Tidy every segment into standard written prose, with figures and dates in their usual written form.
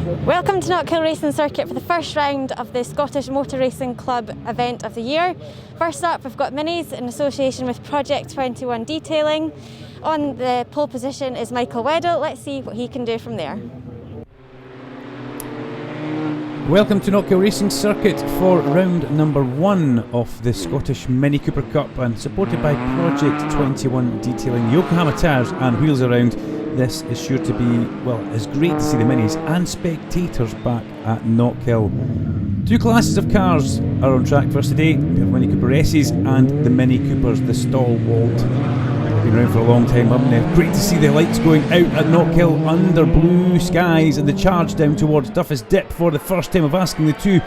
Welcome to Knockhill Racing Circuit for the first round of the Scottish Motor Racing Club event of the year. First up, we've got Minis in association with Project 21 Detailing. On the pole position is Michael Weddell. Let's see what he can do from there. Welcome to Knockhill Racing Circuit for round number 1 of the Scottish Mini Cooper Cup, and supported by Project 21 Detailing, Yokohama tyres and wheels around. This is sure to be, well, it's great to see the Minis and spectators back at Knockhill. Two classes of cars are on track for us today. We have Mini Cooper S's and the Mini Coopers, the Stalwart. They've been around for a long time, haven't they? Great to see the lights going out at Knockhill under blue skies, and the charge down towards Duffus Dip for the first time of asking. The two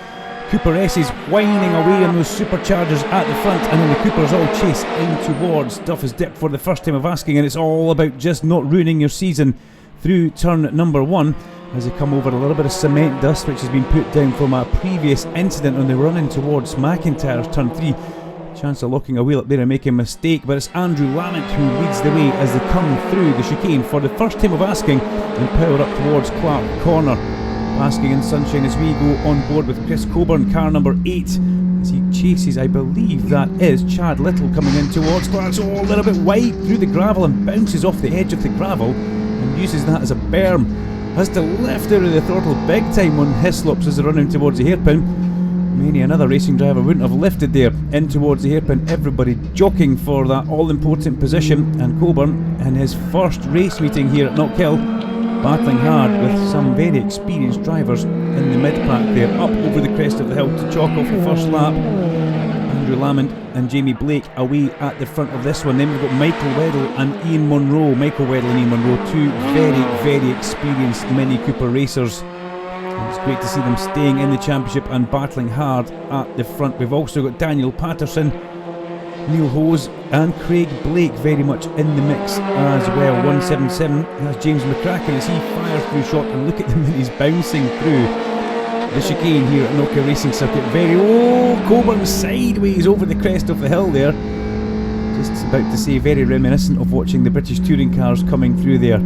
Cooper S's whining away on those superchargers at the front, and then the Coopers all chase in towards Duffus Dip for the first time of asking, and it's all about just not ruining your season through turn number 1 as they come over a little bit of cement dust which has been put down from a previous incident when they were running towards McIntyre's turn 3. Chance of locking a wheel up there and making a mistake, but it's Andrew Lamont who leads the way as they come through the chicane for the first time of asking and power up towards Clark Corner. Basking in sunshine as we go on board with Chris Coburn, car number 8, as he chases, I believe that is Chad Little coming in towards Clark's. Oh, a little bit wide through the gravel and bounces off the edge of the gravel and uses that as a berm. Has to lift out of the throttle big time on Hislops as they're running towards the hairpin. Many another racing driver wouldn't have lifted there in towards the hairpin. Everybody jockeying for that all-important position, and Coburn in his first race meeting here at Knockhill, battling hard with some very experienced drivers in the mid-pack there, up over the crest of the hill to chalk off the first lap. Andrew Lamont and Jamie Blake away at the front of this one. Then we've got Michael Weddell and Ian Munro. Michael Weddell and Ian Munro, two very experienced Mini Cooper racers. And it's great to see them staying in the championship and battling hard at the front. We've also got Daniel Patterson, Neil Hose and Craig Blake very much in the mix as well. 177, that's James McCracken as he fires through shot, and look at the Minis bouncing through the chicane here at Knockhill Racing Circuit. Coburn sideways over the crest of the hill there. Just about to say, very reminiscent of watching the British touring cars coming through there.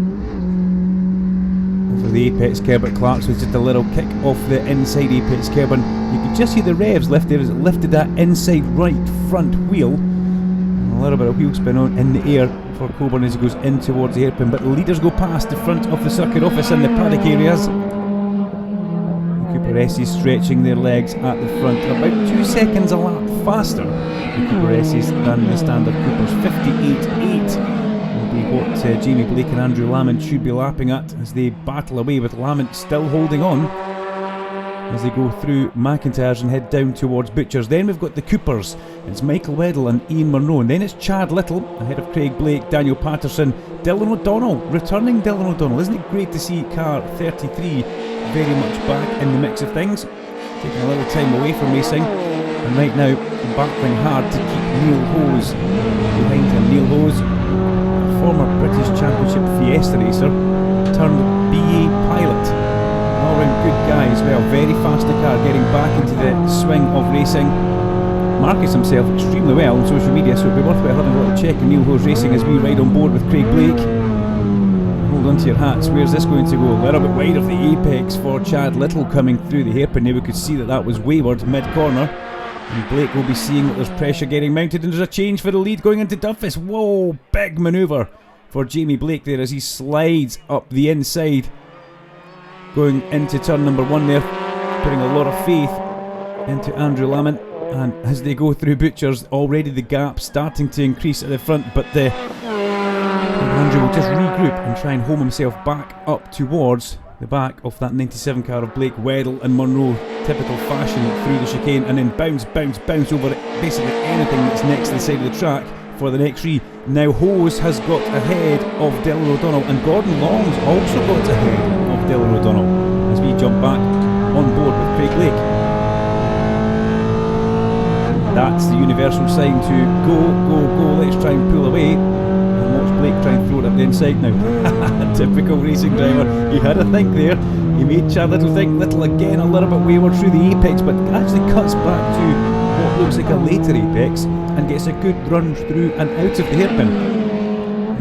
Over the apex curb at Clark's with just a little kick off the inside apex curb, and you could just see the revs lift there as it lifted that inside right front wheel. A little bit of wheel spin on in the air for Coburn as he goes in towards the hairpin, but the leaders go past the front of the circuit office in the paddock areas. The Cooper S's stretching their legs at the front, about 2 seconds a lap faster, the Cooper S's than the standard Coopers. 58.8 will be what Jamie Blake and Andrew Lamont should be lapping at as they battle away, with Lamont still holding on as they go through McIntyre's and head down towards Butcher's. Then we've got the Coopers. It's Michael Weddell and Ian Munro, and then it's Chad Little ahead of Craig Blake, Daniel Patterson, Dylan O'Donnell, returning Dylan O'Donnell. Isn't it great to see car 33 very much back in the mix of things, taking a little time away from racing, and right now battling hard to keep Neil Hose behind him. Neil Hose, a former British Championship Fiesta racer turned BA pilot. All-round good guy as well, very fast a car, getting back into the swing of racing. Markets himself extremely well on social media, so it'd be worthwhile having a little check on Neil Hose Racing as we ride on board with Craig Blake. Hold on to your hats, where's this going to go? A little bit wide of the apex for Chad Little coming through the hairpin. Now we could see that was wayward mid-corner, and Blake will be seeing that there's pressure getting mounted, and there's a change for the lead going into Duffus. Whoa, big manoeuvre for Jamie Blake there as he slides up the inside, going into turn number 1 there, putting a lot of faith into Andrew Lamont. And as they go through Butcher's, already the gap starting to increase at the front, but Andrew will just regroup and try and home himself back up towards the back of that 97 car of Blake, Weddell and Munro, typical fashion through the chicane, and then bounce over basically anything that's next to the side of the track for the next three. Now Hose has got ahead of Dylan O'Donnell, and Gordon Long's also got ahead of Dylan O'Donnell as we jump back on board with Craig Blake. That's the universal sign to go, let's try and pull away, and watch Blake try and throw it up the inside now. Typical racing driver, he had a think there, he made Chad Little think. Little again a little bit wayward through the apex, but actually cuts back to what looks like a later apex and gets a good run through and out of the hairpin.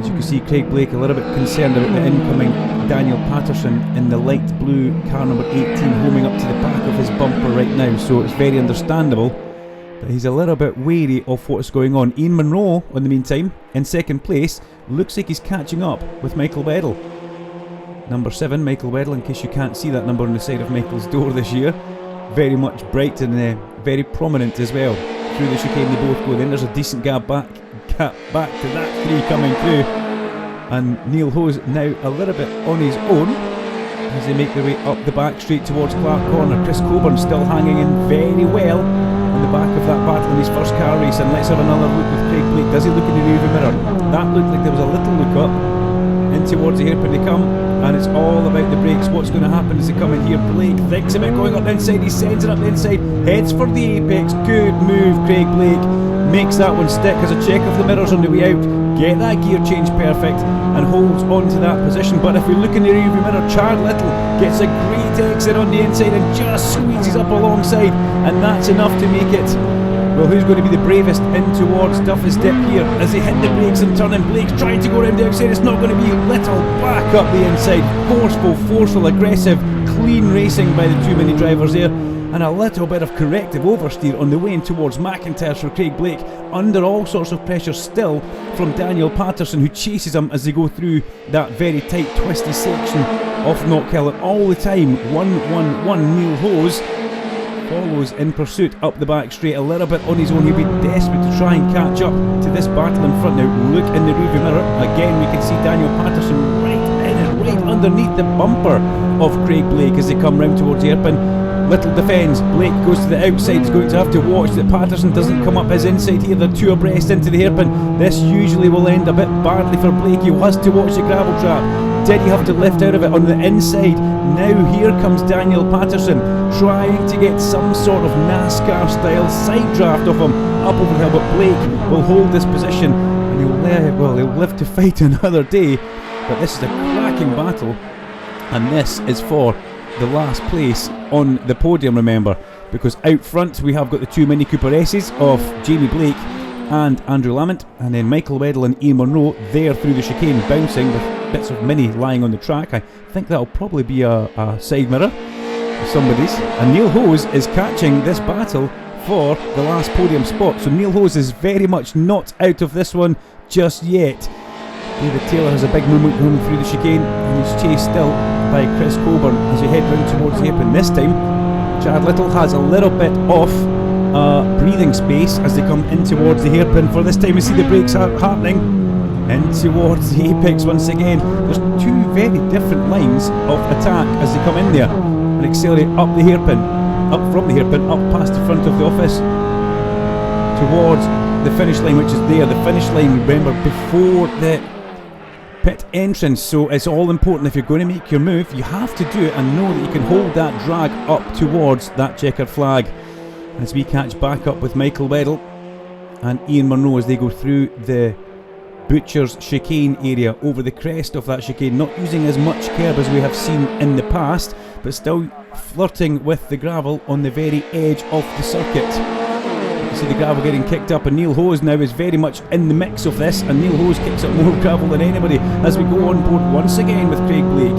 As you can see, Craig Blake a little bit concerned about the incoming Daniel Patterson in the light blue car number 18 homing up to the back of his bumper right now, so it's very understandable that he's a little bit wary of what's going on. Ian Munro, in the meantime, in second place, looks like he's catching up with Michael Weddell. Number 7, Michael Weddell, in case you can't see that number on the side of Michael's door this year. Very much bright and very prominent as well. Through the chicane they both go. Then there's a decent gap back to that 3 coming through. And Neil Ho's now a little bit on his own as they make their way up the back straight towards Clark Corner. Chris Coburn still hanging in very well on the back of that battle in his first car race. And let's have another look with Craig Blake. Does he look in the rearview mirror? That looked like there was a little look up in towards the hairpin they come, and it's all about the brakes. What's going to happen as they come in here? Blake thinks about going up the inside. He sends it up the inside, heads for the apex. Good move, Craig Blake. Makes that one stick as a check of the mirrors on the way out. Get that gear change perfect and holds on to that position. But if we look in the rearview mirror, Chad Little gets a great exit on the inside and just squeezes up alongside, and that's enough to make it. Well, who's going to be the bravest in towards Duffy's Dip here as they hit the brakes and turn, and Blake's trying to go around the outside. It's not going to be. Little back up the inside. Forceful, aggressive, clean racing by the 2 mini drivers there. And a little bit of corrective oversteer on the way in towards McIntyre for Craig Blake, under all sorts of pressure still from Daniel Patterson, who chases him as they go through that very tight twisty section of Knockhill. And all the time 1-1-1 Neil Hose follows in pursuit up the back straight, a little bit on his own. He'll be desperate to try and catch up to this battle in front now. Look in the rearview mirror again, we can see Daniel Patterson right in it, right underneath the bumper of Craig Blake as they come round towards the hairpin. Little defends, Blake goes to the outside. He's going to have to watch that Patterson doesn't come up his inside here. They're 2 abreast into the hairpin. This usually will end a bit badly for Blake. He has to watch the gravel trap. Did he have to lift out of it on the inside? Now here comes Daniel Patterson trying to get some sort of NASCAR style side draft of him up over the hill, but Blake will hold this position and he'll live to fight another day. But this is a cracking battle, and this is for the last place on the podium, remember, because out front we have got the 2 Mini Cooper S's of Jamie Blake and Andrew Lamont, and then Michael Weddell and Ian Munro there through the chicane, bouncing with bits of Mini lying on the track. I think that'll probably be a side mirror of somebody's. And Neil Hose is catching this battle for the last podium spot, so Neil Hose is very much not out of this one just yet. David Taylor has a big movement going through the chicane, and he's chased still by Chris Coburn as we head round towards the hairpin. This time Chad Little has a little bit off breathing space as they come in towards the hairpin. For this time we see the brakes happening in towards the apex once again. There's 2 very different lines of attack as they come in there and accelerate up the hairpin, up from the hairpin, up past the front of the office towards the finish line, which is there. The finish line, remember, before the pit entrance, so it's all important. If you're going to make your move, you have to do it and know that you can hold that drag up towards that checkered flag. As we catch back up with Michael Weddell and Ian Munro as they go through the Butcher's chicane area, over the crest of that chicane, not using as much curb as we have seen in the past, but still flirting with the gravel on the very edge of the circuit. See the gravel getting kicked up, and Neil Hose now is very much in the mix of this, and Neil Hose kicks up more gravel than anybody as we go on board once again with Craig Blake.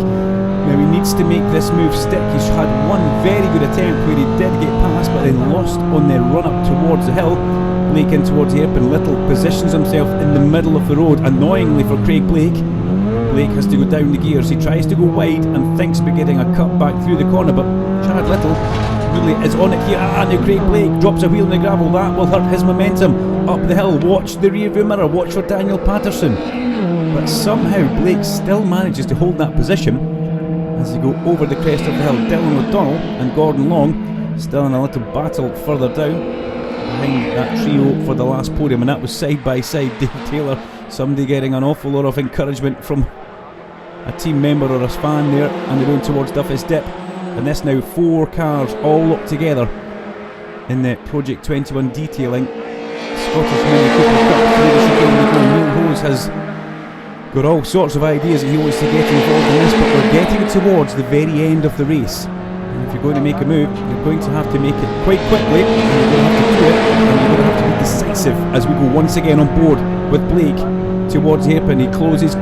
Now he needs to make this move stick. He's had one very good attempt where he did get past but then lost on the run up towards the hill. Blake in towards the hairpin. Little positions himself in the middle of the road, annoyingly for Craig Blake. Blake has to go down the gears. He tries to go wide and thinks about getting a cut back through the corner, but Chad Little really is on it here. Now Craig Blake drops a wheel in the gravel. That will hurt his momentum up the hill. Watch the rear view mirror, watch for Daniel Patterson. But somehow Blake still manages to hold that position as they go over the crest of the hill. Dylan O'Donnell and Gordon Long still in a little battle further down behind that trio for the last podium, and that was side by side. David Taylor, somebody getting an awful lot of encouragement from a team member or a fan there, and they're going towards Duffy's Dip. And this now 4 cars all locked together in the Project 21 detailing Scottish Mini Cooper Cup through the chicane. Neil Hose has got all sorts of ideas that he wants to get involved in this, but we're getting towards the very end of the race. And if you're going to make a move, you're going to have to make it quite quickly, and you're going to have to do it, and you're going to have to be decisive as we go once again on board with Blake towards the hairpin. He closes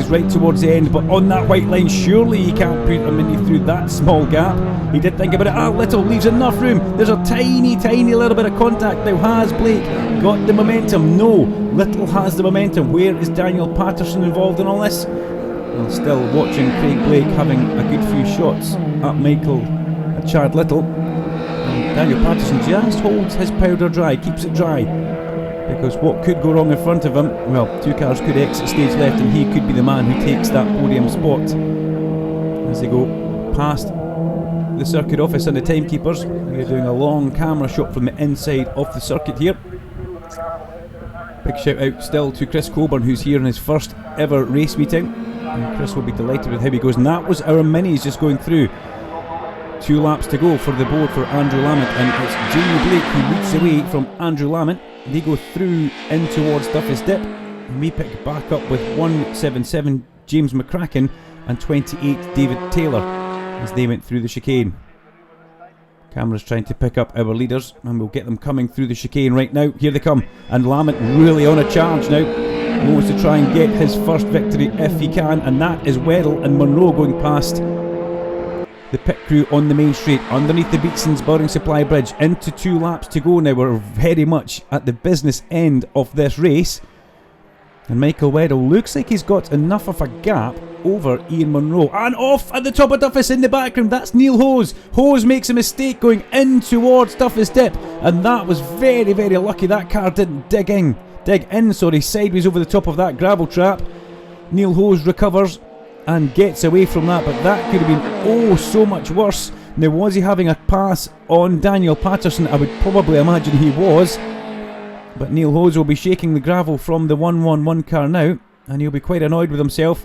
right towards the end, but on that white line, surely he can't put a Mini through that small gap. He did think about it. Little leaves enough room. There's a tiny little bit of contact. Now, has Blake got the momentum? No, Little has the momentum. Where is Daniel Patterson involved in all this? Well, still watching Craig Blake having a good few shots at Chad Little. And Daniel Patterson just holds his powder dry, keeps it dry. Because what could go wrong in front of him? Well, 2 cars could exit stage left and he could be the man who takes that podium spot. As they go past the circuit office and the timekeepers, we're doing a long camera shot from the inside of the circuit here. Big shout out still to Chris Coburn, who's here in his first ever race meeting. And Chris will be delighted with how he goes. And that was our Minis just going through. 2 laps to go for the board for Andrew Lamont, and it's Jamie Blake who leads away from Andrew Lamont. They go through in towards Duffy's Dip, and we pick back up with 177 James McCracken and 28 David Taylor as they went through the chicane. Camera's trying to pick up our leaders, and we'll get them coming through the chicane right now. Here they come, and Lamont really on a charge now. He wants to try and get his first victory if he can, and that is Weddell and Monroe going past the pit crew on the main straight underneath the Beatson's Building Supply Bridge. Into 2 laps to go now. We're very much at the business end of this race, and Michael Weddell looks like he's got enough of a gap over Ian Monroe. And off at the top of Duffus in the background, that's Neil Hose. Hose makes a mistake going in towards Duffus Dip, and that was very lucky. That car didn't dig in sideways over the top of that gravel trap. Neil Hose recovers and gets away from that, but that could have been so much worse. Now, was he having a pass on Daniel Patterson? I would probably imagine he was, but Neil Hose will be shaking the gravel from the 111 car now, and he'll be quite annoyed with himself.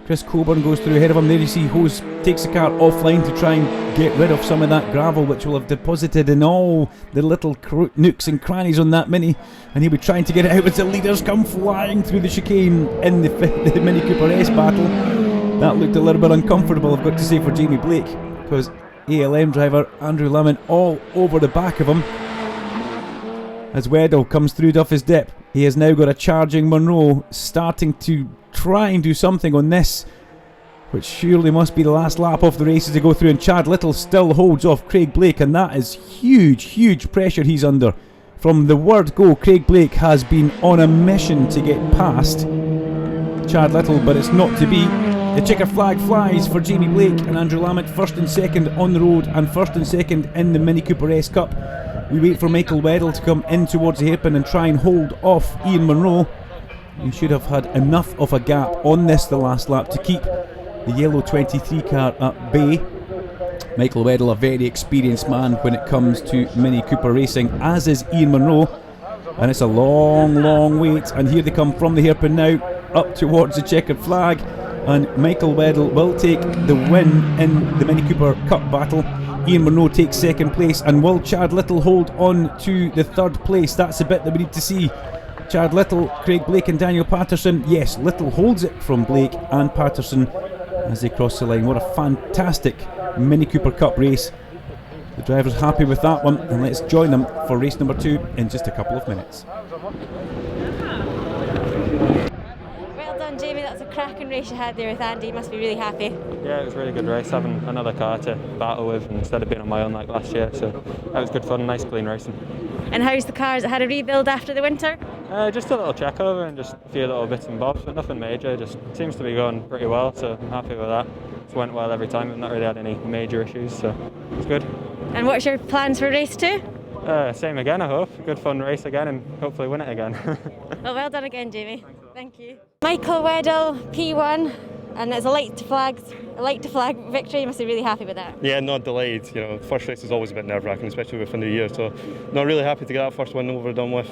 Chris Coburn goes through ahead of him. There you see Hose takes the car offline to try and get rid of some of that gravel which will have deposited in all the little nooks and crannies on that Mini, and he'll be trying to get it out as the leaders come flying through the chicane in the Mini Cooper S battle. That looked a little bit uncomfortable, I've got to say, for Jamie Blake, because ALM driver Andrew Lamont all over the back of him. As Weddell comes through Duffy's Dip, he has now got a charging Monroe starting to try and do something on this, which surely must be the last lap of the race as they go through, and Chad Little still holds off Craig Blake, and that is huge pressure he's under. From the word go, Craig Blake has been on a mission to get past Chad Little, but it's not to be. The checker flag flies for Jamie Blake and Andrew Lamont, first and second on the road and first and second in the Mini Cooper S Cup. We wait for Michael Weddell to come in towards the hairpin and try and hold off Ian Monroe. He should have had enough of a gap on this the last lap to keep the yellow 23 car at bay. Michael Weddell, a very experienced man when it comes to Mini Cooper racing, as is Ian Monroe. And it's a long wait, and here they come from the hairpin now, up towards the checkered flag. And Michael Weddell will take the win in the Mini Cooper Cup battle. Ian Monroe takes second place, and will Chad Little hold on to the third place? That's the bit that we need to see. Chad Little, Craig Blake and Daniel Patterson. Yes, Little holds it from Blake and Patterson as they cross the line. What a fantastic Mini Cooper Cup race. The driver's happy with that one, and let's join them for race number 2 in just a couple of minutes. Jamie, that's a cracking race you had there with Andy. You must be really happy. Yeah, it was a really good race, having another car to battle with instead of being on my own like last year, so that was good fun, nice clean racing. And how's the car? Has it had a rebuild after the winter? Just a little check over and just a few little bits and bobs, but nothing major, just seems to be going pretty well, so I'm happy with that. It's went well every time, we've not really had any major issues, so it's good. And what's your plans for race 2? Same again, I hope. Good fun race again and hopefully win it again. Well done again, Jamie. Thank you. Michael Weddell, P1, and it's a light to flag victory. You must be really happy with that. Yeah, not delighted. You know, first race is always a bit nerve-wracking, especially with a new year. So, not really happy to get that first win over and done with.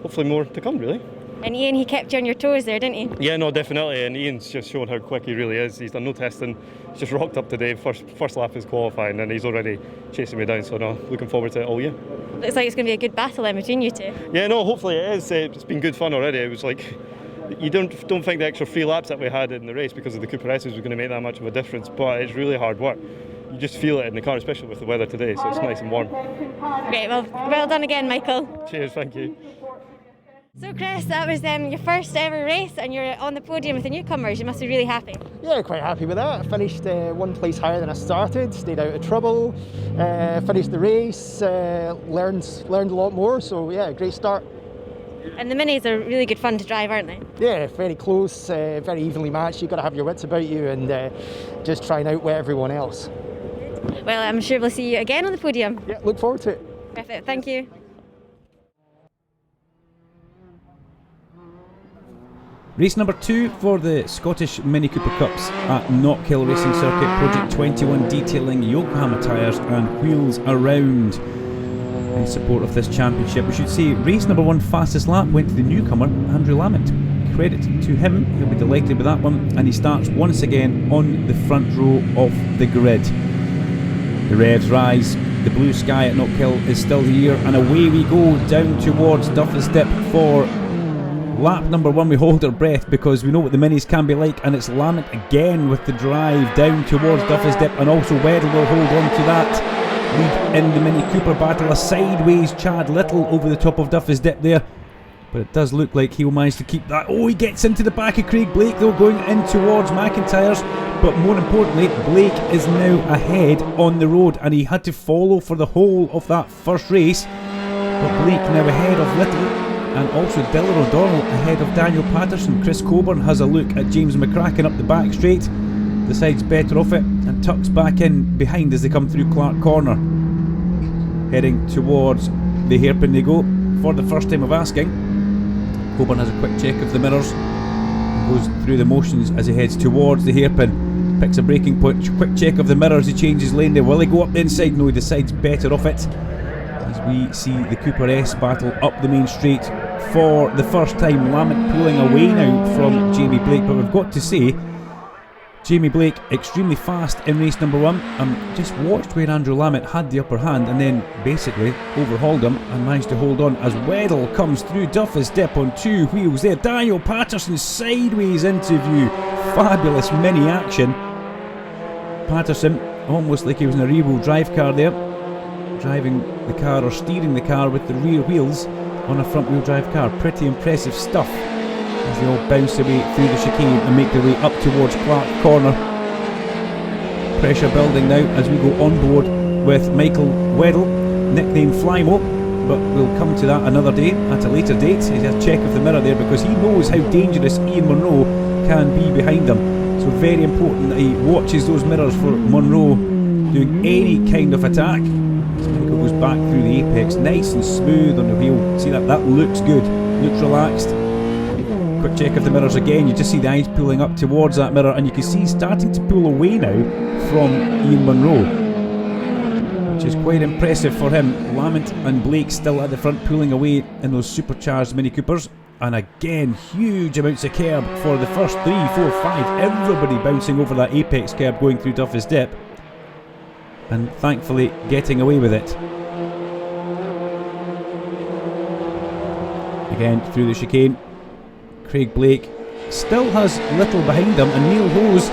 Hopefully more to come, really. And Ian, he kept you on your toes there, didn't he? Yeah, no, definitely. And Ian's just shown how quick he really is. He's done no testing. He's just rocked up today. First lap is qualifying, and he's already chasing me down. So, no, looking forward to it all year. Looks like it's going to be a good battle in between you two. Yeah, no, hopefully it is. It's been good fun already. It was like, you don't think the extra 3 laps that we had in the race because of the Cooper S's was going to make that much of a difference, but it's really hard work. You just feel it in the car, especially with the weather today, so it's nice and warm. Great, well done again, Michael. Cheers, thank you. So Chris, that was your first ever race and you're on the podium with the newcomers. You must be really happy. Yeah, quite happy with that. I finished one place higher than I started, stayed out of trouble, finished the race, learned a lot more, so yeah, great start. And the minis are really good fun to drive, aren't they? Yeah, very close, very evenly matched. You've got to have your wits about you and just try and outwit everyone else. Well, I'm sure we'll see you again on the podium. Yeah, look forward to it. Perfect, thank you. Race number 2 for the Scottish Mini Cooper Cups at Knockhill Racing Circuit, Project 21 detailing Yokohama tyres and wheels around in support of this championship. We should say race number 1 fastest lap went to the newcomer Andrew Lamont. Credit to him, he'll be delighted with that one, and he starts once again on the front row of the grid. The revs rise, the blue sky at Knockhill is still here, and away we go down towards Duffus Dip for lap number 1. We hold our breath because we know what the minis can be like, and it's Lamont again with the drive down towards Duffus Dip, and also Weddell will hold on to that lead in the Mini Cooper battle. A sideways Chad Little over the top of Duffus Dip there, but it does look like he'll manage to keep that. Oh, he gets into the back of Craig Blake though, going in towards McIntyre's, but more importantly Blake is now ahead on the road, and he had to follow for the whole of that first race, but Blake now ahead of Little. And also Dylan O'Donnell ahead of Daniel Patterson. Chris Coburn has a look at James McCracken up the back straight, decides better off it, and tucks back in behind as they come through Clark Corner. Heading towards the hairpin they go for the first time of asking. Coburn has a quick check of the mirrors, goes through the motions as he heads towards the hairpin, picks a braking point, quick check of the mirrors, he changes lane there. Will he go up the inside? No, he decides better off it. As we see the Cooper S battle up the main straight for the first time. Lamont pulling away now from Jamie Blake, but we've got to say Jamie Blake extremely fast in race number 1, and just watched where Andrew Lamont had the upper hand and then basically overhauled him and managed to hold on as Weddell comes through Duffus Dip on 2 wheels there. Daniel Patterson sideways into view, fabulous mini action. Patterson almost like he was in a rear wheel drive car there, driving the car or steering the car with the rear wheels on a front wheel drive car. Pretty impressive stuff as they all bounce away through the chicane and make their way up towards Clark Corner. Pressure building now as we go on board with Michael Weddell, nicknamed Flymo, but we'll come to that another day at a later date. He has a check of the mirror there because he knows how dangerous Ian Munro can be behind him, so very important that he watches those mirrors for Munro doing any kind of attack. Michael goes back through the apex, nice and smooth on the wheel. See that looks good, looks relaxed. Quick check of the mirrors again, you just see the eyes pulling up towards that mirror, and you can see he's starting to pull away now from Ian Munro, which is quite impressive for him. Lamont and Blake still at the front pulling away in those supercharged Mini Coopers, and again huge amounts of kerb for the first 3, 4, 5, everybody bouncing over that apex kerb going through Duffus Dip, and thankfully getting away with it. Again through the chicane, Craig Blake still has Little behind him, and Neil Hose,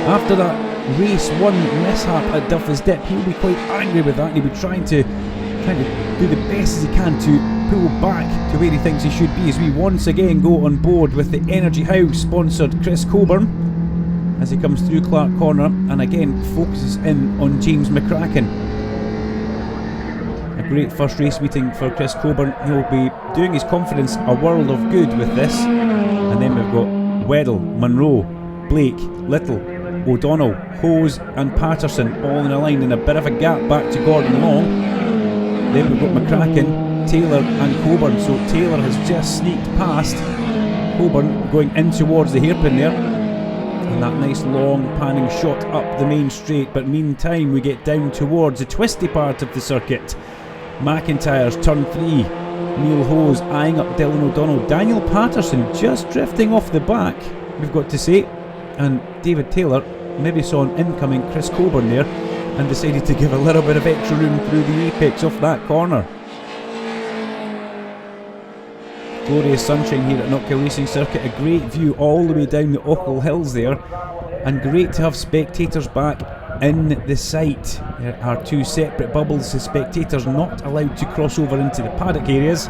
after that race 1 mishap at Duffus Dip, he'll be quite angry with that, and he'll be trying to do the best as he can to pull back to where he thinks he should be, as we once again go on board with the Energy House sponsored Chris Coburn as he comes through Clark Corner and again focuses in on James McCracken. A great first race meeting for Chris Coburn. He'll be doing his confidence a world of good with this. And then we've got Weddell, Munro, Blake, Little, O'Donnell, Hose and Patterson all in a line, in a bit of a gap back to Gordon Long. Then we've got McCracken, Taylor and Coburn. So Taylor has just sneaked past Coburn going in towards the hairpin there. And that nice long panning shot up the main straight, but meantime we get down towards the twisty part of the circuit. McIntyre's turn 3, Neil Hose eyeing up Dylan O'Donnell, Daniel Patterson just drifting off the back, we've got to say, and David Taylor maybe saw an incoming Chris Coburn there and decided to give a little bit of extra room through the apex off that corner. Glorious sunshine here at Knockhill Racing Circuit, a great view all the way down the Ochil Hills there, and great to have spectators back in the site. There are 2 separate bubbles, the spectators not allowed to cross over into the paddock areas,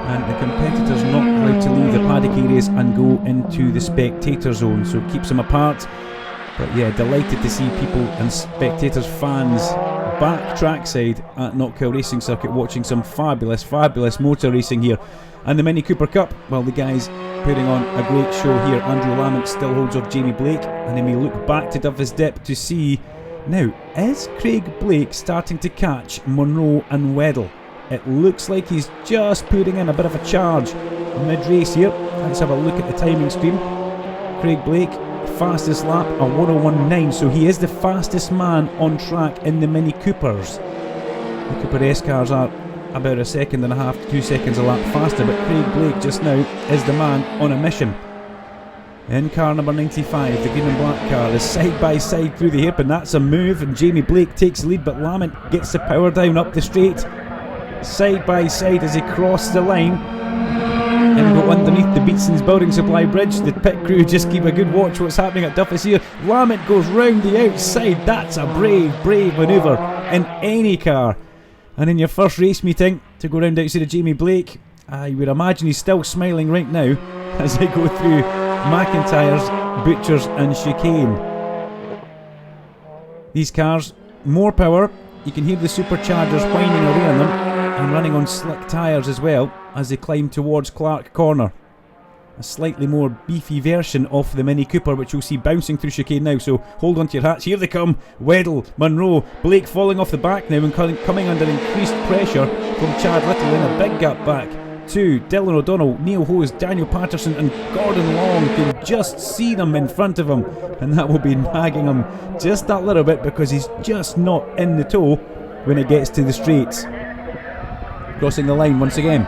and the competitors not allowed to leave the paddock areas and go into the spectator zone, so it keeps them apart. But yeah, delighted to see people and spectators, fans back trackside at Knockhill Racing Circuit watching some fabulous motor racing here. And the Mini Cooper Cup, well, the guys putting on a great show here. Andrew Lamont still holds off Jamie Blake, and then we look back to Duffus Dip to see, now, is Craig Blake starting to catch Monroe and Weddell? It looks like he's just putting in a bit of a charge mid-race here. Let's have a look at the timing screen. Craig Blake, fastest lap, a 1:01.9, so he is the fastest man on track in the Mini Coopers. The Cooper S cars are about 1.5 seconds to 2 seconds a lap faster, but Craig Blake just now is the man on a mission. In car number 95, the green and black car is side by side through the hairpin. That's a move, and Jamie Blake takes the lead, but Lamont gets the power down up the straight. Side by side as he cross the line. And we go underneath the Beatson's Building Supply Bridge. The pit crew just keep a good watch what's happening at Duffus here. Lamont goes round the outside. That's a brave manoeuvre in any car. And in your first race meeting, to go round outside of Jamie Blake, I would imagine he's still smiling right now as they go through McIntyre's, Butchers and Chicane. These cars, more power. You can hear the superchargers whining away on them, and running on slick tyres as well as they climb towards Clark Corner. A slightly more beefy version of the Mini Cooper, which you'll see bouncing through chicane now, so hold on to your hats. Here they come. Weddell, Monroe, Blake falling off the back now and coming under increased pressure from Chad Little in a big gap back to Dylan O'Donnell, Neil Hose, Daniel Patterson and Gordon Long. Can just see them in front of him, and that will be nagging him just that little bit because he's just not in the tow when it gets to the straights. Crossing the line once again.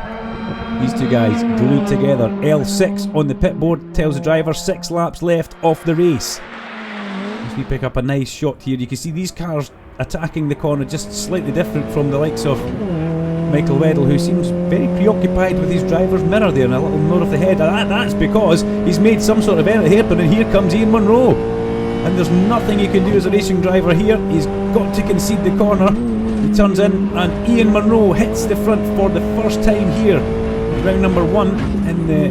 These two guys glued together. L6 on the pit board tells the driver 6 laps left of the race. As we pick up a nice shot here, you can see these cars attacking the corner just slightly different from the likes of Michael Weddell, who seems very preoccupied with his driver's mirror there and a little nod of the head. That's because he's made some sort of error at hairpin, and here comes Ian Monroe. And there's nothing he can do as a racing driver here. He's got to concede the corner. He turns in and Ian Monroe hits the front for the first time here. Round number 1 in the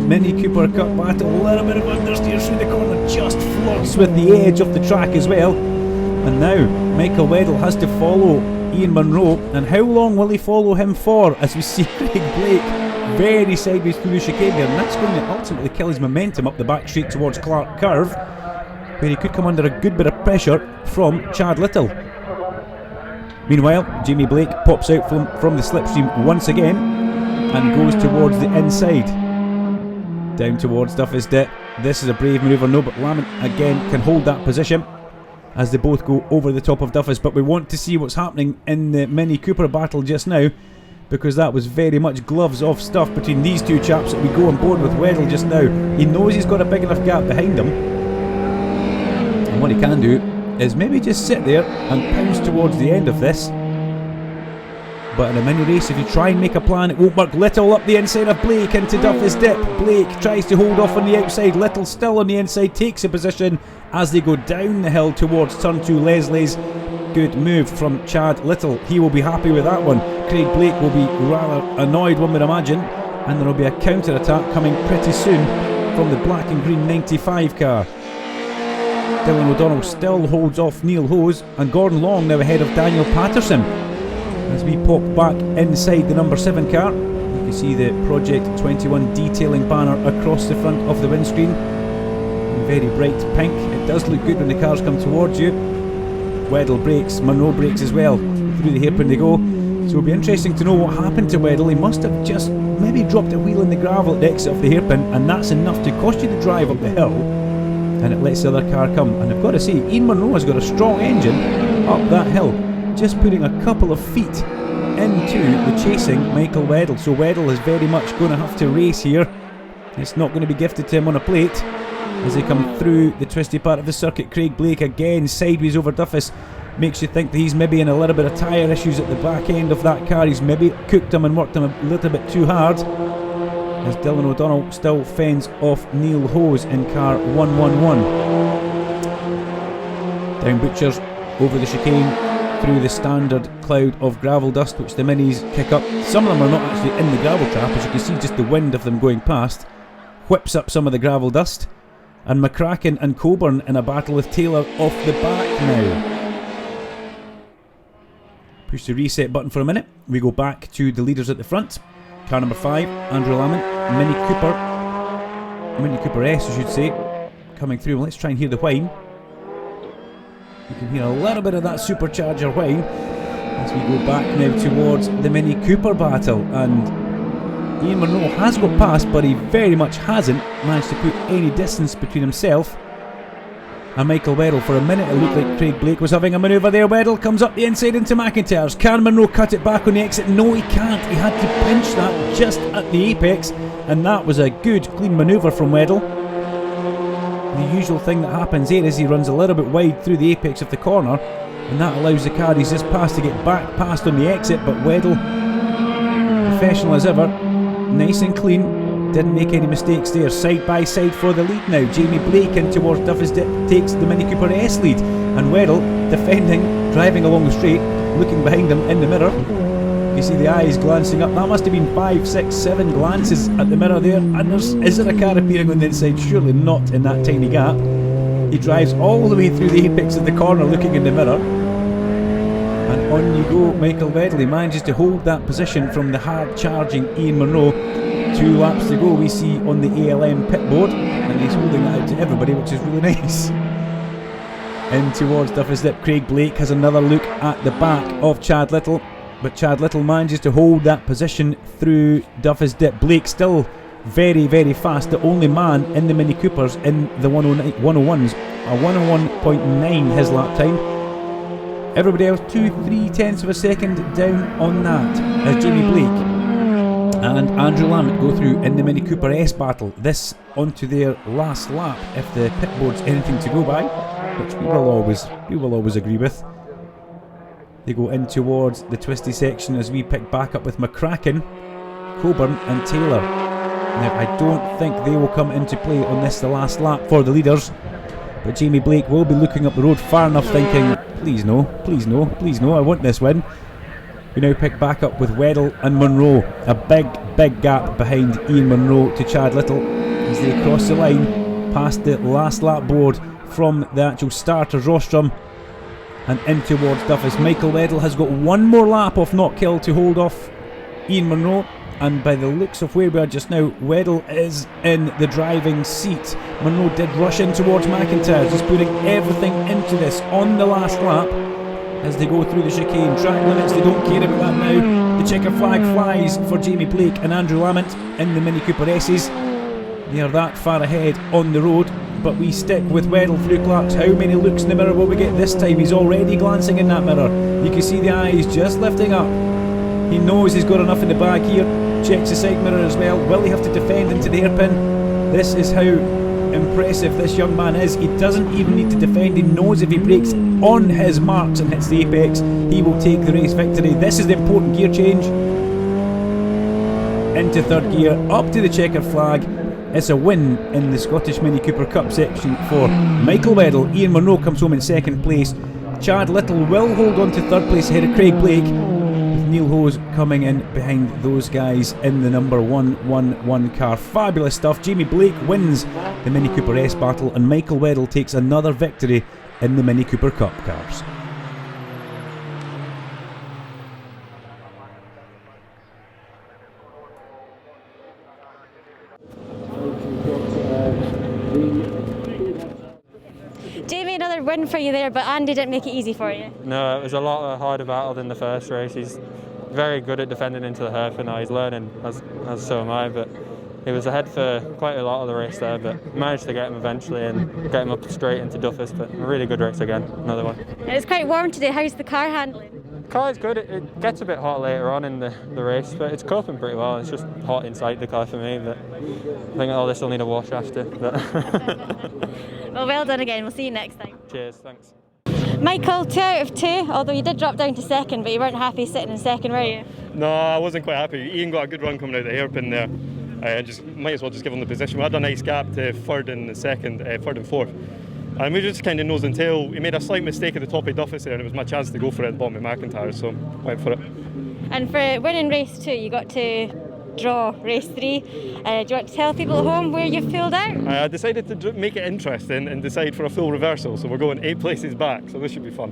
Mini Cooper Cup battle. A little bit of understeer through the corner, just flirts with the edge of the track as well. And now Michael Weddell has to follow Ian Monroe, and how long will he follow him for as we see Craig Blake very sideways through the chicane there, and that's going to ultimately kill his momentum up the back straight towards Clark Curve, where he could come under a good bit of pressure from Chad Little. Meanwhile, Jamie Blake pops out from the slipstream once again and goes towards the inside. Down towards Duffus Dip. This is a brave manoeuvre, no, but Lamont again can hold that position as they both go over the top of Duffus. But we want to see what's happening in the Mini Cooper battle just now, because that was very much gloves off stuff between these two chaps that we go on board with. Weddell just now, he knows he's got a big enough gap behind him, and what he can do is maybe just sit there and pounce towards the end of this. But in a mini race, if you try and make a plan, it won't work. Little up the inside of Blake into Duffus Dip. Blake tries to hold off on the outside. Little still on the inside, takes a position as they go down the hill towards turn 2. Leslie's good move from Chad Little. He will be happy with that one. Craig Blake will be rather annoyed, one would imagine. And there will be a counter attack coming pretty soon from the black and green 95 car. Dylan O'Donnell still holds off Neil Hose, and Gordon Long now ahead of Daniel Patterson. As we pop back inside the number 7 car, you can see the Project 21 detailing banner across the front of the windscreen. Very bright pink. It does look good when the cars come towards you. Weddell brakes, Monroe brakes as well. Through the hairpin they go. So it'll be interesting to know what happened to Weddell. He must have just maybe dropped a wheel in the gravel at the exit of the hairpin, and that's enough to cost you the drive up the hill, and it lets the other car come. And I've got to say, Ian Monroe has got a strong engine up that hill, just putting a couple of feet into the chasing Michael Weddell. So Weddell is very much going to have to race here. It's not going to be gifted to him on a plate as they come through the twisty part of the circuit. Craig Blake again sideways over Duffus. Makes you think that he's maybe in a little bit of tyre issues at the back end of that car. He's maybe cooked him and worked him a little bit too hard, as Dylan O'Donnell still fends off Neil Hose in car 111. Down Butchers, over the chicane, through the standard cloud of gravel dust which the minis kick up. Some of them are not actually in the gravel trap, as you can see just the wind of them going past whips up some of the gravel dust. And McCracken and Coburn in a battle with Taylor off the back now. Push the reset button for a minute. We go back to the leaders at the front. Car number 5, Andrew Lamont, Mini Cooper S I should say, coming through. Let's try and hear the whine. You can hear a little bit of that supercharger whine as we go back now towards the Mini Cooper battle, and Ian Munro has got past, but he very much hasn't managed to put any distance between himself and Michael Weddell. For a minute it looked like Craig Blake was having a manoeuvre there. Weddell comes up the inside into McIntyre's. Can Munro cut it back on the exit? No, he can't. He had to pinch that just at the apex, and that was a good clean manoeuvre from Weddell. The usual thing that happens here is he runs a little bit wide through the apex of the corner, and that allows the car he's just passed to get back past on the exit. But Weddell, professional as ever, nice and clean, didn't make any mistakes there. Side by side for the lead now. Jamie Blake in towards Duffy's Dip takes the Mini Cooper S lead, and Weddell defending, driving along the straight, looking behind him in the mirror. You see the eyes glancing up. That must have been 5, 6, 7 glances at the mirror there. And is there a car appearing on the inside? Surely not in that tiny gap. He drives all the way through the apex of the corner looking in the mirror. And on you go, Michael Weddell. He manages to hold that position from the hard charging Ian Munro. 2 laps to go, we see on the ALM pit board, and he's holding that out to everybody, which is really nice. In towards Duffy's Dip, Craig Blake has another look at the back of Chad Little, but Chad Little manages to hold that position through Duffy's Dip. Blake still very, very fast, the only man in the Mini Coopers in the 101s, a 101.9 his lap time. Everybody else 2-3 tenths of a second down on that as Jamie Blake and Andrew Lamont go through in the Mini Cooper S battle. This onto their last lap if the pit board's anything to go by, which we will always agree with. They go in towards the twisty section as we pick back up with McCracken, Coburn and Taylor. Now I don't think they will come into play on this, the last lap for the leaders, but Jamie Blake will be looking up the road far enough thinking, please no, please no, please no, I want this win. We now pick back up with Weddell and Munro. A big gap behind Ian Munro to Chad Little as they cross the line past the last lap board from the actual starter's rostrum and in towards Duffus. Michael Weddell has got one more lap off Not Kill to hold off Ian Munro, and by the looks of where we are just now, Weddell is in the driving seat. Munro did rush in towards McIntyre. He's putting everything into this on the last lap as they go through the chicane. Track limits, they don't care about that now. The checker flag flies for Jamie Blake and Andrew Lamont in the Mini Cooper S's. They are that far ahead on the road, but we stick with Weddell through Clark's. How many looks in the mirror will we get this time? He's already glancing in that mirror. You can see the eyes just lifting up. He knows he's got enough in the bag here. Checks the side mirror as well. Will he have to defend into the hairpin? This is how impressive this young man is. He doesn't even need to defend. He knows if he breaks on his marks and hits the apex, he will take the race victory. This is the important gear change. Into third gear, up to the checker flag. It's a win in the Scottish Mini Cooper Cup section for Michael Weddell. Ian Munro comes home in second place. Chad Little will hold on to third place ahead of Craig Blake, with Neil Hose coming in behind those guys in the number 111 car. Fabulous stuff. Jamie Blake wins the Mini Cooper S battle, and Michael Weddell takes another victory in the Mini Cooper Cup cars. Jamie, another win for you there, but Andy didn't make it easy for you. No, it was a lot harder battle than the first race. He's very good at defending into the hairpin now. He's learning, as so am I, but he was ahead for quite a lot of the race there, but managed to get him eventually and get him up straight into Duffus. But a really good race again, another one. It's quite warm today. How's the car handling? The car is good. It gets a bit hot later on in the race, but it's coping pretty well. It's just hot inside the car for me, but I think all this will need a wash after. But Well done again. We'll see you next time. Cheers, thanks. Michael, 2 out of 2, although you did drop down to second, but you weren't happy sitting in second, were you? No, I wasn't quite happy. Ian got a good run coming out of the hairpin there. I just might as well just give him the position. We had a nice gap to third and fourth. And we just kind of nose and tail. He made a slight mistake at the top of Duffus there, and it was my chance to go for it at the bottom of McIntyre, so went for it. And for winning race 2, you got to draw race 3. Do you want to tell people at home where you've pulled out? I decided to make it interesting and decide for a full reversal, so we're going 8 places back, so this should be fun.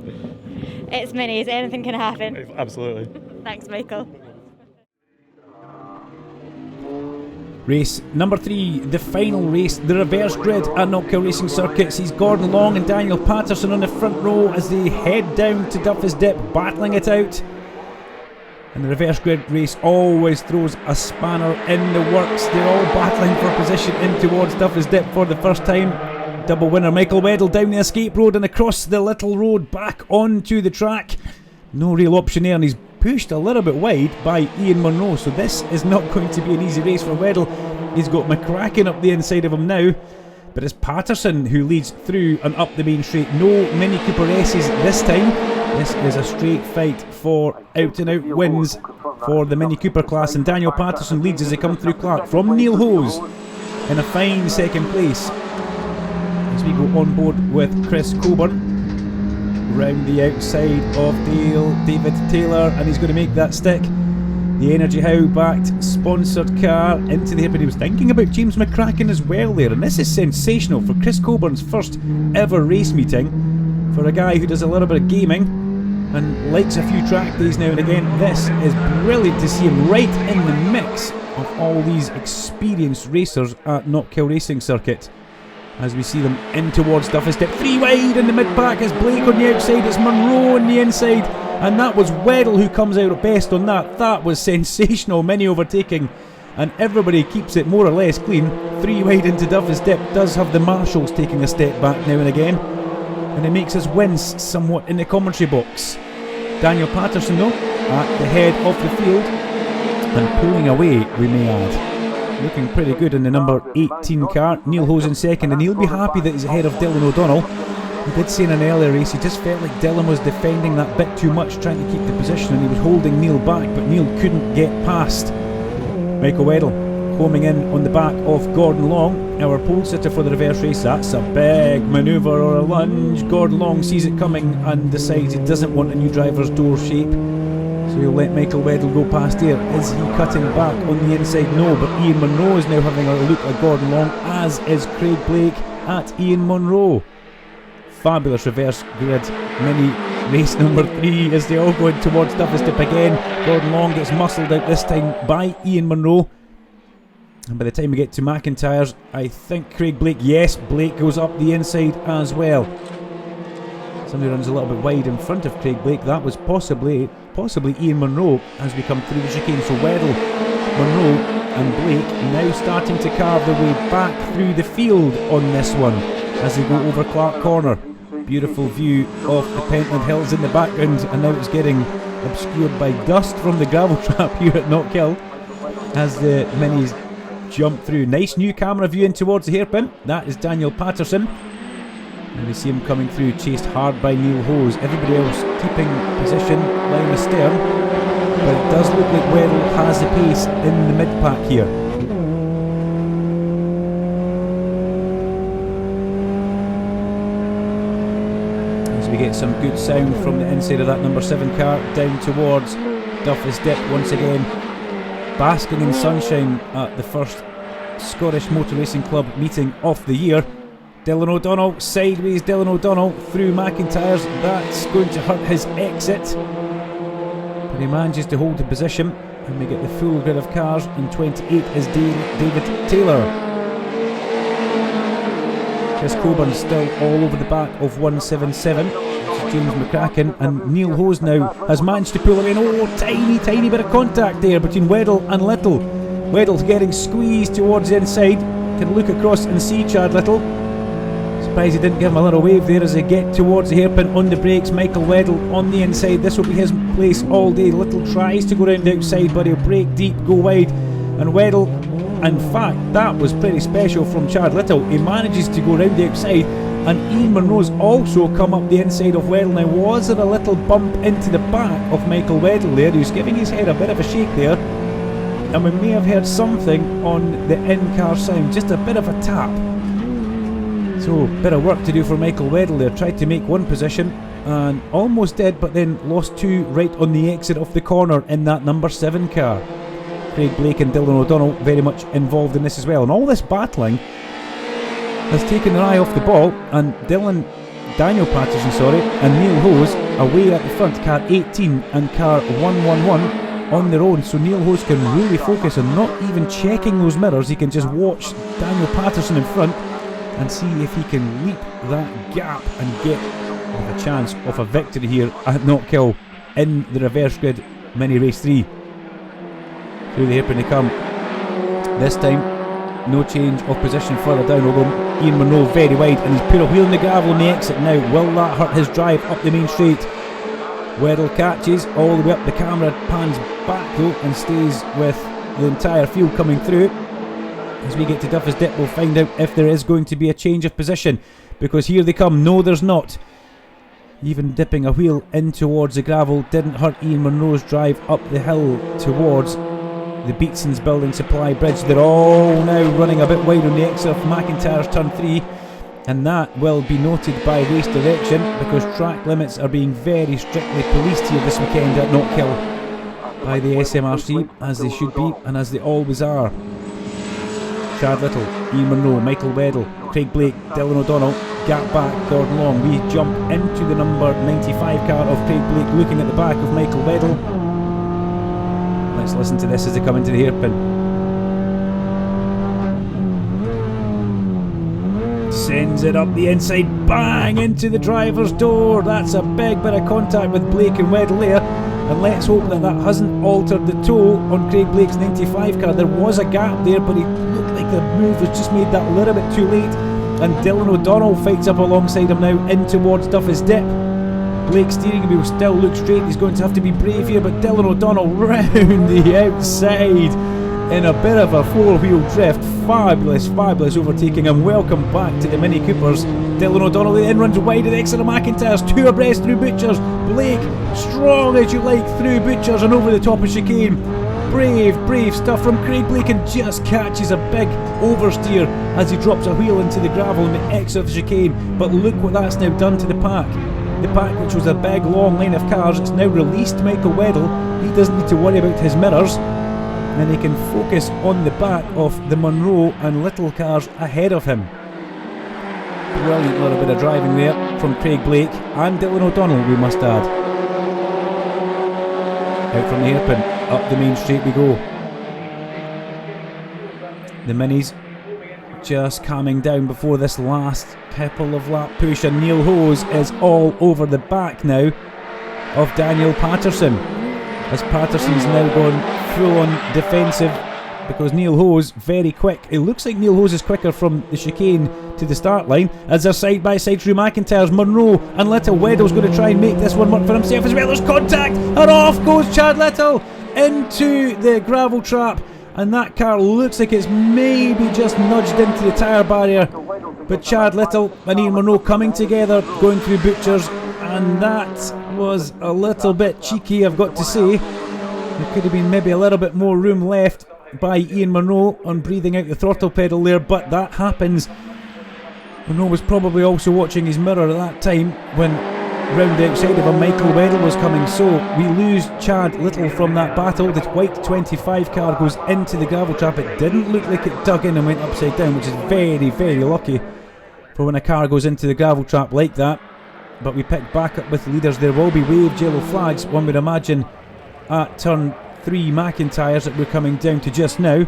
It's minis, anything can happen. Absolutely. Thanks, Michael. Race number 3, the final race, the reverse grid at Knockhill Racing Circuit sees Gordon Long and Daniel Patterson on the front row as they head down to Duffus Dip, battling it out. And the reverse grid race always throws a spanner in the works. They're all battling for position in towards Duffus Dip for the first time. Double winner Michael Weddell down the escape road and across the little road back onto the track. No real option there, and he's pushed a little bit wide by Ian Munro, so this is not going to be an easy race for Weddell. He's got McCracken up the inside of him now, but it's Patterson who leads through and up the main straight. No Mini Cooper S's this time. This is a straight fight for out and out wins for the Mini Cooper class, and Daniel Patterson leads as they come through Clark from Neil Hose in a fine second place as we go on board with Chris Coburn round the outside of David Taylor, and he's going to make that stick. The Energy How backed sponsored car into the hairpin. He was thinking about James McCracken as well there, and this is sensational for Chris Coburn's first ever race meeting. For a guy who does a little bit of gaming and likes a few track days now and again, this is brilliant to see him right in the mix of all these experienced racers at Knockhill Racing Circuit. As we see them in towards Duffus Dip, 3 wide in the mid-pack is Blake on the outside, it's Munro on the inside, and that was Weddell who comes out best on that. That was sensational, many overtaking, and everybody keeps it more or less clean. 3 wide into Duffus Dip does have the marshals taking a step back now and again, and it makes us wince somewhat in the commentary box. Daniel Patterson though, at the head of the field, and pulling away, we may add. Looking pretty good in the number 18 car. Neil Hose in second, and he'll be happy that he's ahead of Dylan O'Donnell. He did say in an earlier race he just felt like Dylan was defending that bit too much, trying to keep the position, and he was holding Neil back, but Neil couldn't get past. Michael Weddell homing in on the back of Gordon Long, our pole sitter for the reverse race. That's a big manoeuvre or a lunge. Gordon Long sees it coming and decides he doesn't want a new driver's door shape, so he'll let Michael Weddell go past here. Is he cutting back on the inside? No, but Ian Munro is now having a look at Gordon Long, as is Craig Blake at Ian Munro. Fabulous reverse grid mini race number 3 as they all go in towards Duffus Dip again. Gordon Long gets muscled out this time by Ian Munro, and by the time we get to McIntyre's, I think Craig Blake, yes, Blake goes up the inside as well. Somebody runs a little bit wide in front of Craig Blake. That was possibly Ian Munro as we come through the chicane. So Weddell, Munro and Blake now starting to carve their way back through the field on this one as they go over Clark Corner. Beautiful view of the Pentland Hills in the background, and now it's getting obscured by dust from the gravel trap here at Knockhill as the minis jump through. Nice new camera view in towards the hairpin. That is Daniel Patterson. And we see him coming through, chased hard by Neil Hose. Everybody else keeping position, line astern. But it does look like Weddell has the pace in the mid-pack here. As we get some good sound from the inside of that number 7 car down towards Duffus Dip once again. Basking in sunshine at the first Scottish Motor Racing Club meeting of the year. Dylan O'Donnell, sideways Dylan O'Donnell through McIntyre's. That's going to hurt his exit, but he manages to hold the position, and we get the full grid of cars. In 28 is David Taylor. Chris Coburn still all over the back of 177. It's James McCracken, and Neil Hose now has managed to pull away. Oh, tiny bit of contact there between Weddell and Little. Weddell's getting squeezed towards the inside. Can look across and see Chad Little. Surprised he didn't give him a little wave there as they get towards the hairpin on the brakes. Michael Weddell on the inside. This will be his place all day. Little tries to go round the outside, but he'll brake deep, go wide. And Weddell, in fact, that was pretty special from Chad Little. He manages to go round the outside, and Ian Munro's also come up the inside of Weddell. Now, was there a little bump into the back of Michael Weddell there? He was giving his head a bit of a shake there, and we may have heard something on the in-car sound, just a bit of a tap. So, bit of work to do for Michael Weddell there. Tried to make one position and almost did, but then lost 2 right on the exit of the corner in that number 7 car. Craig Blake and Dylan O'Donnell very much involved in this as well. And all this battling has taken their eye off the ball, and Daniel Patterson, and Neil Hose away at the front, car 18 and car 111 on their own. So Neil Hose can really focus on not even checking those mirrors. He can just watch Daniel Patterson in front and see if he can leap that gap and get with a chance of a victory here at Knockhill in the reverse grid mini race 3. Through the hairpin they come. This time, no change of position further down, although Ian Munro very wide, and he's put a wheel in the gravel on the exit now. Will that hurt his drive up the main straight? Weddell catches all the way up. The camera pans back though and stays with the entire field coming through. As we get to Duffus Dip, we'll find out if there is going to be a change of position, because here they come. No, there's not. Even dipping a wheel in towards the gravel didn't hurt Ian Munro's drive up the hill towards the Beatson's Building Supply Bridge. They're all now running a bit wide on the exit of McIntyre's turn 3, and that will be noted by race direction, because track limits are being very strictly policed here this weekend at Knockhill by the SMRC, as they should be and as they always are. Chad Little, Ian Munro, Michael Weddell, Craig Blake, Dylan O'Donnell, gap back, Gordon Long. We jump into the number 95 car of Craig Blake, looking at the back of Michael Weddell. Let's listen to this as they come into the hairpin. Sends it up the inside, bang into the driver's door. That's a big bit of contact with Blake and Weddell there. And let's hope that that hasn't altered the toe on Craig Blake's 95 car. There was a gap there, but it looked like the move was just made that little bit too late. And Dylan O'Donnell fights up alongside him now in towards Duffus Dip. Blake's steering wheel still looks straight. He's going to have to be brave here, but Dylan O'Donnell round the outside in a bit of a 4-wheel drift. Fabulous overtaking, and welcome back to the Mini Coopers. Dylan O'Donnell then runs wide at the exit of McIntyre's, 2 abreast through Butchers. Blake, strong as you like, through Butchers and over the top of chicane. Brave stuff from Craig Blake, and just catches a big oversteer as he drops a wheel into the gravel in the exit of the chicane. But look what that's now done to the pack. The pack, which was a big long line of cars, it's now released Michael Weddell. He doesn't need to worry about his mirrors, and he can focus on the back of the Munro and Little cars ahead of him. Brilliant little bit of driving there from Craig Blake and Dylan O'Donnell, we must add. Out from the hairpin, up the main straight we go. The Minis just calming down before this last couple of lap push, and Neil Hose is all over the back now of Daniel Patterson, as Patterson's now gone full on defensive, because Neil Hose very quick. It looks like Neil Hose is quicker from the chicane to the start line, as they're side by side through McIntyre's. Munro and Little. Weddell's going to try and make this one work for himself as well. There's contact, and off goes Chad Little into the gravel trap, and that car looks like it's maybe just nudged into the tyre barrier. But Chad Little and Ian Munro coming together, going through Butchers, and that was a little bit cheeky, I've got to say. There could have been maybe a little bit more room left by Ian Munro on breathing out the throttle pedal there, but that happens. Munro was probably also watching his mirror at that time when round the outside of him Michael Weddell was coming. So we lose Chad Little from that battle. The white 25 car goes into the gravel trap. It didn't look like it dug in and went upside down, which is very lucky for when a car goes into the gravel trap like that. But we pick back up with the leaders. There will be waved yellow flags, one would imagine, at turn 3 McIntyre's that we're coming down to just now,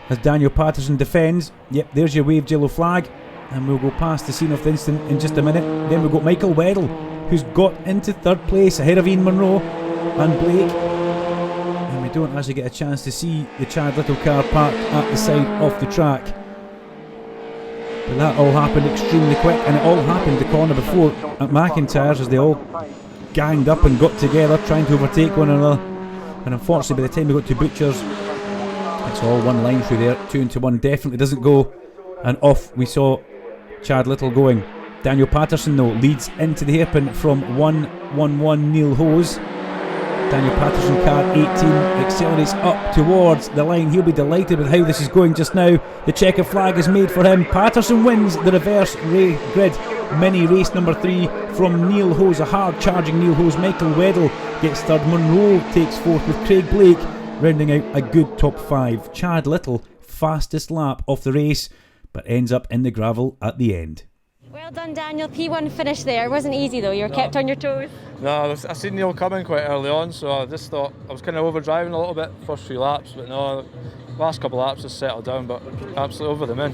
as Daniel Patterson defends. Yep, there's your waved yellow flag, and we'll go past the scene of the incident in just a minute. Then we've got Michael Weddell, who's got into 3rd place ahead of Ian Munro and Blake, and we don't actually get a chance to see the Chad Little car parked at the side of the track. But that all happened extremely quick, and it all happened the corner before at McIntyre's, as they all ganged up and got together trying to overtake one another. And unfortunately, by the time we got to Butchers, it's all one line through there. 2 into 1 definitely doesn't go, and off we saw Chad Little going. Daniel Patterson though leads into the hairpin from 111 Neil Hose. Daniel Patterson car 18 accelerates up towards the line. He'll be delighted with how this is going just now. The checker flag is made for him. Patterson wins the reverse grid mini race number 3 from Neil Hose, a hard charging Neil Hose. Michael Weddell gets third. Monroe takes fourth, with Craig Blake rounding out a good top 5. Chad Little, fastest lap of the race, but ends up in the gravel at the end. Well done, Daniel. P1 finish there. It wasn't easy though, you were kept on your toes. No, I seen Neil coming quite early on, so I just thought I was kind of overdriving a little bit first few laps, but no, last couple of laps just settled down, but absolutely over the moon.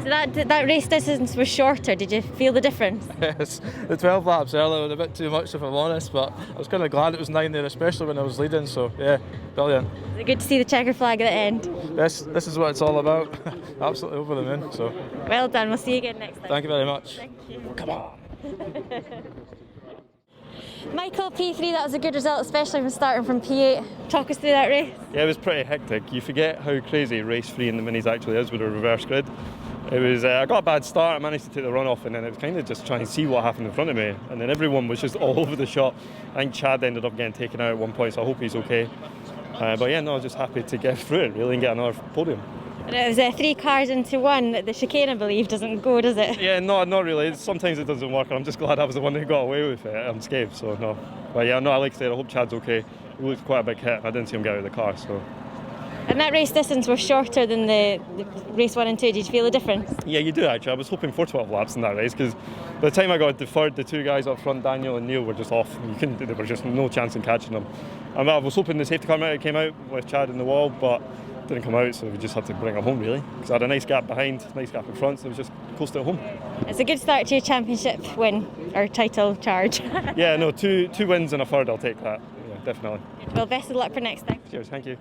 So that race distance was shorter. Did you feel the difference? Yes, the 12 laps earlier was a bit too much if I'm honest, but I was kind of glad it was 9 there, especially when I was leading, so yeah, brilliant. Is it good to see the checker flag at the end? This is what it's all about. Absolutely over the moon, so. Well done, we'll see you again next time. Thank you very much. Thank you. Come on. Michael, P3, that was a good result, especially from starting from P8. Talk us through that race. Yeah, it was pretty hectic. You forget how crazy race 3 in the minis actually is with a reverse grid. It was, I got a bad start, I managed to take the run off, and then it was kind of just trying to see what happened in front of me, and then everyone was just all over the shop. I think Chad ended up getting taken out at one point, so I hope he's okay. But yeah, no, I was just happy to get through it really and get another podium. And it was 3 cars into 1. The chicane, I believe, doesn't go, does it? Yeah, not really. Sometimes it doesn't work, and I'm just glad I was the one who got away with it unscathed, so no. But yeah, no, I like I said, I hope Chad's okay. He looked quite a big hit, I didn't see him get out of the car, so. And that race distance was shorter than the race 1 and 2. Did you feel the difference? Yeah, you do actually. I was hoping for 12 laps in that race, because by the time I got deferred, the 2 guys up front, Daniel and Neil, were just off. There was just no chance in catching them. And I was hoping the safety car came out with Chad in the wall, but it didn't come out, so we just had to bring it home really. Because I had a nice gap behind, nice gap in front, so it was just close to home. It's a good start to your championship win, or title charge. Yeah, no, two wins and a third, I'll take that. Yeah, definitely. Well, best of luck for next time. Cheers, thank you.